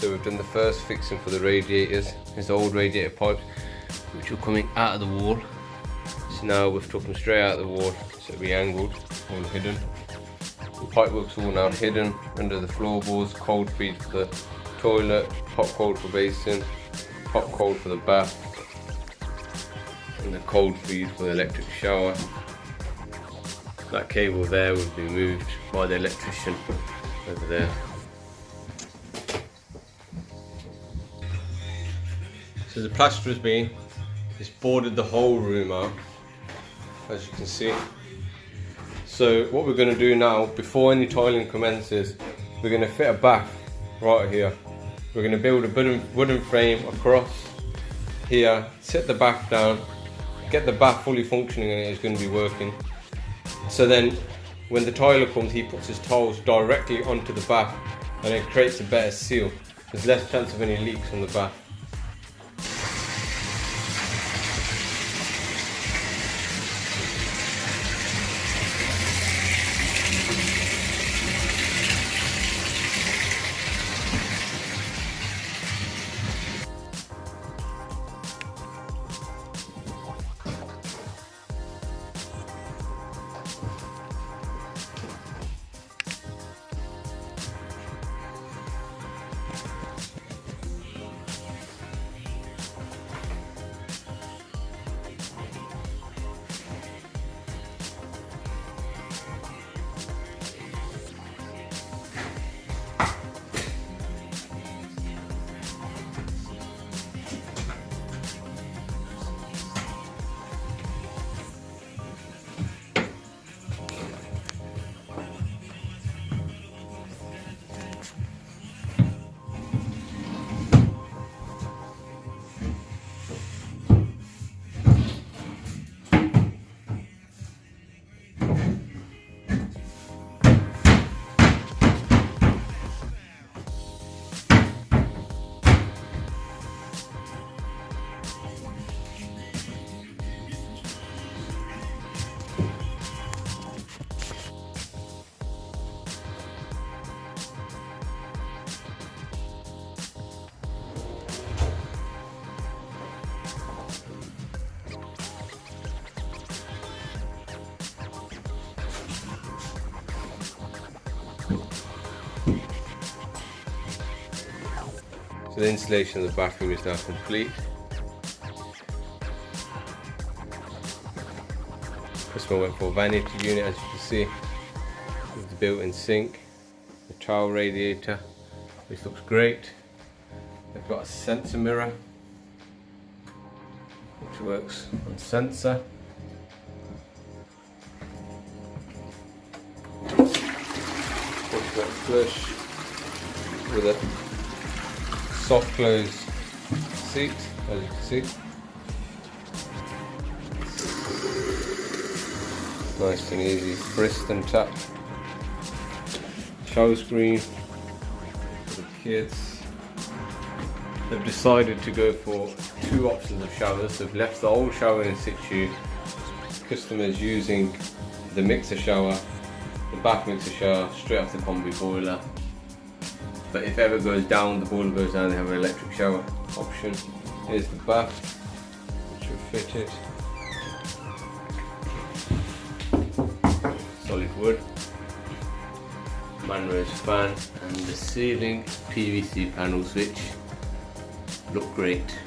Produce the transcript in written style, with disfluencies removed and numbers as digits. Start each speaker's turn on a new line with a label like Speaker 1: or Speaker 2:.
Speaker 1: So we've done the first fixing for the radiators. There's the old radiator pipes which were coming out of the wall. So now we've took them straight out of the wall, so it'll be angled, all hidden. The pipework's all now hidden under the floorboards, cold feed for the toilet, hot cold for basin, hot cold for the bath, and the cold feed for the electric shower. That cable there will be moved by the electrician over there. So the plaster has been, it's boarded the whole room out, as you can see. So what we're going to do now, before any tiling commences, we're going to fit a bath right here. We're going to build a wooden frame across here, set the bath down, get the bath fully functioning, and it's going to be working. So then when the tiler comes, he puts his tiles directly onto the bath, and it creates a better seal. There's less chance of any leaks on the bath. So the installation of the bathroom is now complete. Customer went for a vanity unit, as you can see, with the built-in sink, the towel radiator, which looks great. They've got a sensor mirror, which works on sensor. Push-back flush with a soft close seat, as you can see. Nice and easy, wrist and tap. Shower screen for the kids. They've decided to go for two options of showers. They've left the old shower in situ. Customers using the mixer shower, the bath mixer shower, straight off the combi boiler. But if ever goes down, the boiler goes down, they have an electric shower option. Here's the bath, which are fitted. Solid wood. Man-raised fan, and the ceiling PVC panels, which look great.